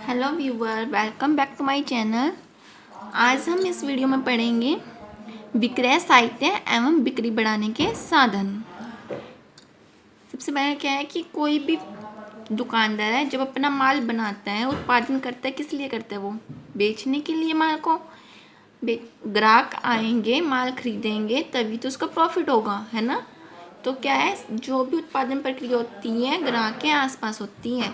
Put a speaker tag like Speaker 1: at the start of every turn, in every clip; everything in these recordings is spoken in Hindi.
Speaker 1: Hello viewer, welcome back to my channel. आज हम इस वीडियो में पढ़ेंगे विक्रय साहित्य एवं बिक्री बढ़ाने के साधन। सबसे पहले क्या है कि कोई भी दुकानदार है जब अपना माल बनाता है, उत्पादन करता है, किस लिए करता है? वो बेचने के लिए माल को। ग्राहक आएंगे, माल खरीदेंगे, तभी तो उसका प्रॉफिट होगा, है ना। तो क्या है, जो भी उत्पादन प्रक्रिया होती है ग्राहक के आसपास होती है।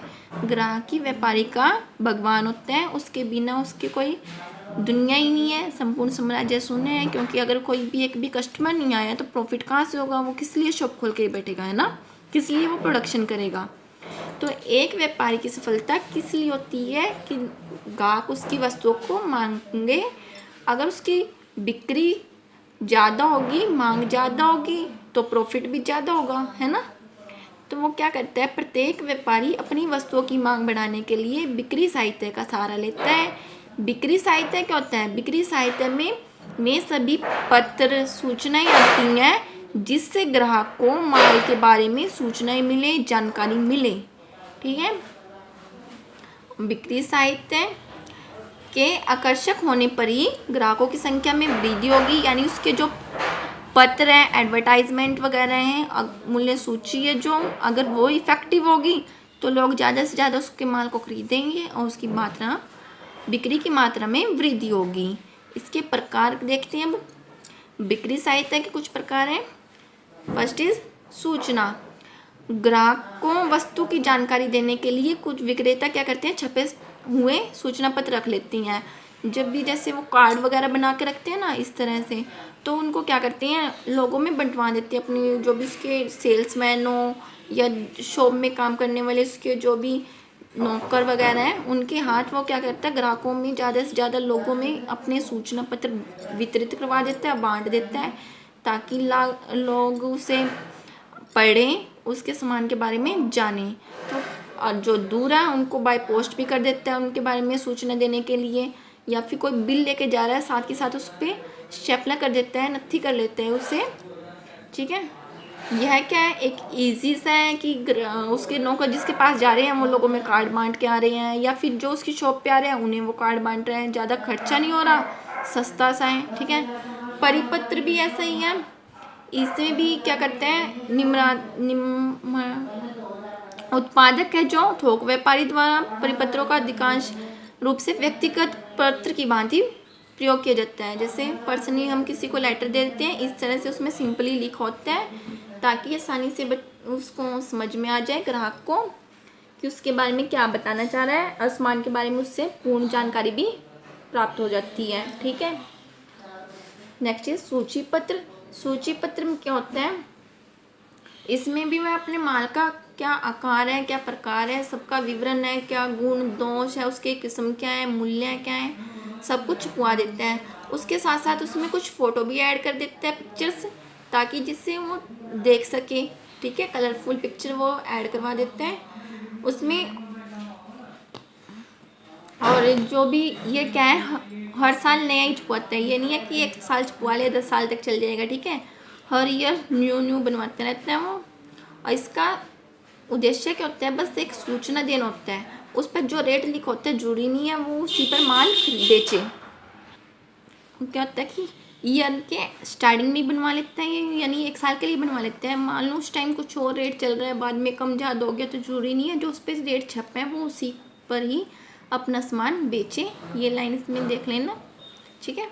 Speaker 1: ग्राहक ही व्यापारी का भगवान होता है, उसके बिना उसके कोई दुनिया ही नहीं है, संपूर्ण साम्राज्य शून्य है। क्योंकि अगर कोई भी एक भी कस्टमर नहीं आया तो प्रॉफिट कहाँ से होगा? वो किस लिए शॉप खोल के बैठेगा, है ना, किस लिए वो प्रोडक्शन करेगा। तो एक व्यापारी की सफलता किस लिए होती है कि ग्राहक उसकी वस्तुओं को मांगे। अगर उसकी बिक्री ज़्यादा होगी, मांग ज़्यादा होगी, तो प्रॉफिट भी ज़्यादा होगा, है ना। तो वो क्या करता है, प्रत्येक व्यापारी अपनी वस्तुओं की मांग बढ़ाने के लिए साहित्य का सहारा लेता है। बिक्री साहित्य क्या होता है? बिक्री साहित्य में सभी पत्र सूचनाएं आती हैं जिससे ग्राहक को माल के बारे में सूचनाएं मिले, जानकारी मिले। ठीक है। बिक्री साहित्य के आकर्षक होने पर ही ग्राहकों की संख्या में वृद्धि होगी। यानी उसके जो पत्र हैं, एडवर्टाइजमेंट वगैरह हैं, मूल्य सूची है जो, अगर वो इफेक्टिव होगी तो लोग ज़्यादा से ज़्यादा उसके माल को खरीदेंगे और उसकी मात्रा, बिक्री की मात्रा में वृद्धि होगी। इसके प्रकार देखते हैं अब। बिक्री साहित्य के कुछ प्रकार हैं। फर्स्ट इज सूचना। ग्राहक को वस्तु की जानकारी देने के लिए कुछ विक्रेता क्या करते हैं, छपे हुए सूचना पत्र रख लेती हैं। जब भी जैसे वो कार्ड वगैरह बना के रखते हैं ना, इस तरह से, तो उनको क्या करते हैं, लोगों में बंटवा देते हैं। अपनी जो भी उसके सेल्समैन हो या शॉप में काम करने वाले उसके जो भी नौकर वगैरह हैं, उनके हाथ वो क्या करता है, ग्राहकों में ज़्यादा से ज़्यादा लोगों में अपने सूचना पत्र वितरित करवा देता है, बांट देता है, ताकि लोग उसे पढ़ें, उसके सामान के बारे में जानें। तो और जो दूर है उनको बाय पोस्ट भी कर देता है उनके बारे में सूचना देने के लिए। या फिर कोई बिल लेके जा रहा है, साथ के साथ उस पर स्टेपलर कर देता है, नत्थी कर लेते हैं उसे। ठीक है। यह क्या है, एक इजी सा है कि उसके नौकर जिसके पास जा रहे हैं वो लोगों में कार्ड बांट के आ रहे हैं, या फिर जो उसकी शॉप पे आ रहे हैं उन्हें वो कार्ड बांट रहे हैं। ज़्यादा खर्चा नहीं हो रहा, सस्ता सा है। ठीक है। परिपत्र भी ऐसा ही है। इसमें भी क्या करते हैं, उत्पादक है जो थोक व्यापारी द्वारा परिपत्रों का अधिकांश रूप से व्यक्तिगत पत्र की भांति प्रयोग किया जाता है। जैसे पर्सनली हम किसी को लेटर दे देते हैं, इस तरह से उसमें सिंपली लिखा होता है ताकि आसानी से उसको समझ में आ जाए ग्राहक को कि उसके बारे में क्या बताना चाह रहा है, और सामान के बारे में उससे पूर्ण जानकारी भी प्राप्त हो जाती है। ठीक है। नेक्स्ट इज सूची पत्र। सूची पत्र में क्या होता है, इसमें भी मैं अपने माल का क्या आकार है, क्या प्रकार है, सबका विवरण है, क्या गुण दोष है, उसके किस्म क्या है, मूल्य क्या है, सब कुछ छुपवा देता है। उसके साथ साथ उसमें कुछ फ़ोटो भी ऐड कर देता है, पिक्चर्स, ताकि जिससे वो देख सके। ठीक है। कलरफुल पिक्चर वो ऐड करवा देते हैं उसमें। और जो भी ये क्या है, हर साल नया ही छुपाता है। ये नहीं है कि 1 साल छुपवा लिया 10 साल तक चल जाएगा। ठीक है। हर ईयर न्यू बनवाते रहते हैं वो। और इसका उद्देश्य क्या होता है, बस एक सूचना देना होता है। उस पर जो रेट लिखा होता है जरूरी नहीं है वो उसी पर माल बेचे। क्या होता है कि ईयर के स्टार्टिंग में बनवा लेते हैं ये, यानी 1 साल के लिए बनवा लेते हैं। मान लो उस टाइम कुछ और रेट चल रहा है, बाद में कम ज़्यादा हो गया, तो जरूरी नहीं है जो उस पर रेट छपे हैं वो उसी पर ही अपना सामान बेचे। ये लाइन इसमें देख लेना। ठीक है।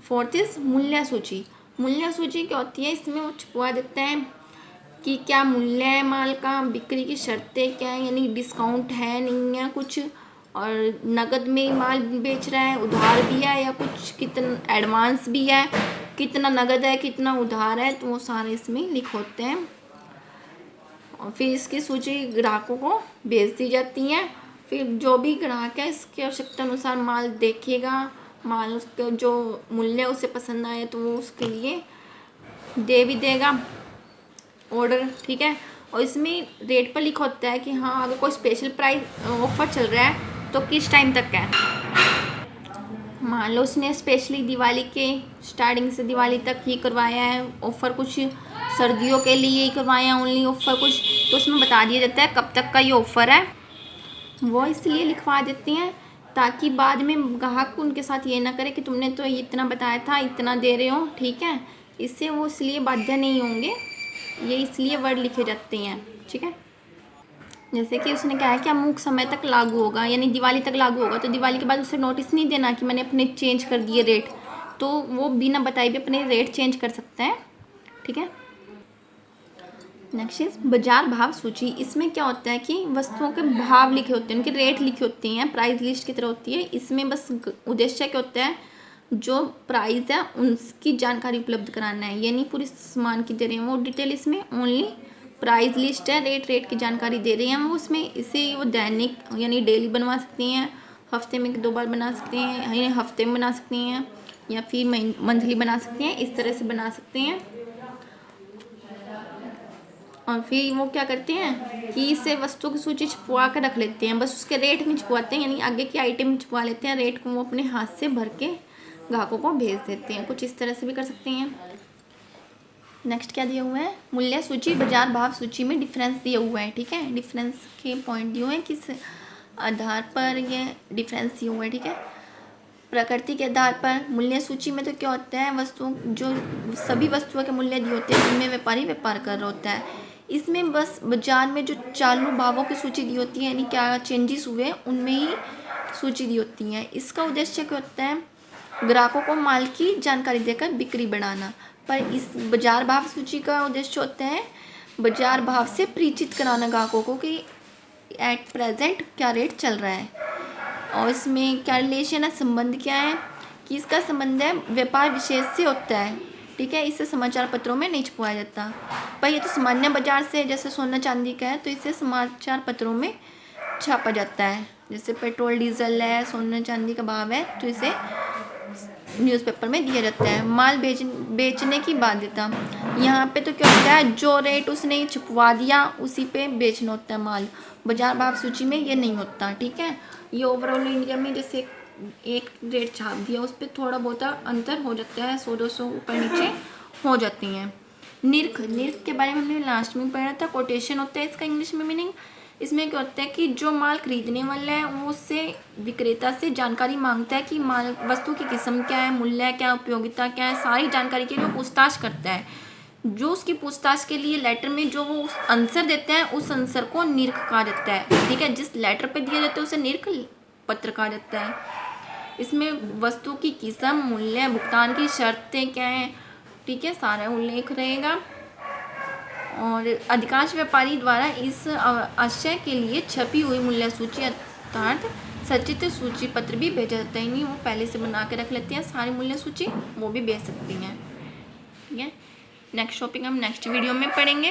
Speaker 1: फोर्थ इज मूल्य सूची। मूल्य सूची क्या होती है, इसमें वो छुपवा देते हैं कि क्या मूल्य है माल का, बिक्री की शर्तें क्या है, यानी डिस्काउंट है नहीं है कुछ, और नकद में माल बेच रहा है, उधार भी है, या कुछ कितना एडवांस भी है, कितना नकद है, कितना उधार है, तो वो सारे इसमें लिख होते हैं। और फिर इसकी सूची ग्राहकों को भेज दी जाती है। फिर जो भी ग्राहक है इसके आवश्यकता अनुसार माल देखेगा, माल उसका जो मूल्य उसे पसंद आए तो वो उसके लिए दे भी देगा ऑर्डर। ठीक है। और इसमें रेट पर लिखा होता है कि हाँ, अगर कोई स्पेशल प्राइस ऑफर चल रहा है तो किस टाइम तक है। मान लो उसने स्पेशली दिवाली के स्टार्टिंग से दिवाली तक ही करवाया है ऑफ़र, कुछ सर्दियों के लिए ही करवाया ओनली ऑफ़र कुछ, तो उसमें बता दिया जाता है कब तक का ये ऑफ़र है। वो इसलिए लिखवा देती हैं ताकि बाद में ग्राहक उनके साथ ये ना करे कि तुमने तो इतना बताया था, इतना दे रहे हो, ठीक है। इससे वो इसलिए बाध्य नहीं होंगे, ये इसलिए वर्ड लिखे जाते हैं, ठीक है। जैसे कि उसने कहा है कि अमुक समय तक लागू होगा, यानी दिवाली तक लागू होगा, तो दिवाली के बाद उसे नोटिस नहीं देना कि मैंने अपने चेंज कर दिए रेट, तो वो बिना बताए भी अपने रेट चेंज कर सकता है, ठीक है। नेक्स्ट इज बाजार भाव सूची। इसमें क्या होता है कि वस्तुओं के भाव लिखे होते हैं, उनके रेट लिखे होते हैं, प्राइस लिस्ट की तरह होती है। इसमें बस उद्देश्य क्या होता है, जो प्राइस है उसकी जानकारी उपलब्ध कराना है, यानी पूरी सामान की दे रहे हैं वो डिटेल, इसमें ओनली प्राइस लिस्ट है, रेट की जानकारी दे रहे हैं वो उसमें। इसे वो दैनिक यानी डेली बनवा सकती हैं, हफ्ते में 2 बार बना सकते हैं, यानी हफ्ते में बना सकती हैं, या फिर मंथली बना सकते हैं, इस तरह से बना सकते हैं। और फिर वो क्या करते हैं कि इसे वस्तु की सूची छुपवा कर रख लेते हैं, बस उसके रेट नहीं छुपवाते हैं, यानी आगे की आइटम छुपवा लेते हैं, रेट को वो अपने हाथ से भर के ग्राहकों को भेज देते हैं। कुछ इस तरह से भी कर सकते हैं। नेक्स्ट क्या दिया हुआ है, मूल्य सूची बाजार भाव सूची में डिफरेंस दिया हुआ है, ठीक है। डिफरेंस के पॉइंट दिए हुए हैं, किस आधार पर ये डिफरेंस दिया हुआ है, ठीक है। प्रकृति के आधार पर मूल्य सूची में तो क्या होता है, वस्तुओं जो सभी वस्तुओं के मूल्य दिए होते हैं जिनमें व्यापारी व्यापार कर रहा होता है। इसमें बस बाजार में जो चालू भावों की सूची दी होती है, यानी क्या चेंजेस हुए उनमें ही सूची दी होती है। इसका उद्देश्य क्या होता है, ग्राहकों को माल की जानकारी देकर बिक्री बढ़ाना। पर इस बाजार भाव सूची का उद्देश्य होता है बाजार भाव से परिचित कराना ग्राहकों को कि एट प्रेजेंट क्या रेट चल रहा है। और इसमें क्या रिलेशन है, संबंध क्या है कि इसका संबंध है व्यापार विशेष से होता है, ठीक है। इसे समाचार पत्रों में नहीं छुपाया जाता। पर ये तो सामान्य बाजार से, जैसे सोना चांदी का है तो इसे समाचार पत्रों में छापा जाता है। जैसे पेट्रोल डीजल है, सोना चांदी का भाव है, तो इसे न्यूज़पेपर में दिया जाता है। माल बेचने की बाध्यता, यहाँ पे तो क्या होता है, जो रेट उसने छुपवा दिया उसी पे बेचना होता है माल। बाजार भाव सूची में ये नहीं होता, ठीक है। ये ओवरऑल इंडिया में जैसे एक रेट छाप दिया, उस पर थोड़ा बहुत अंतर हो जाता है, 100-200 ऊपर नीचे हो जाती हैं। निरख के बारे में हमने लास्ट में पढ़ा था, कोटेशन होता है इसका इंग्लिश में मीनिंग। इसमें क्या होता है कि जो माल खरीदने वाला है वो उससे विक्रेता से जानकारी मांगता है कि माल वस्तु की किस्म क्या है, मूल्य क्या, उपयोगिता क्या है, सारी जानकारी के लिए पूछताछ करता है। जो उसकी पूछताछ के लिए लेटर में जो वो आंसर देते हैं उस आंसर को निरख कहा जाता है, ठीक है। जिस लेटर पे दिया जाता है उसे निरख पत्र कहा जाता है। इसमें वस्तु की किस्म, मूल्य, भुगतान की शर्तें क्या हैं, ठीक है, सारा उल्लेख रहेगा। और अधिकांश व्यापारी द्वारा इस आशय के लिए छपी हुई मूल्य सूची अर्थात सचित्र सूची पत्र भी भेजा जाता है। नहीं, वो पहले से बना के रख लेते हैं सारी मूल्य सूची, वो भी भेज सकती हैं, ठीक है। नेक्स्ट टॉपिक हम नेक्स्ट वीडियो में पढ़ेंगे।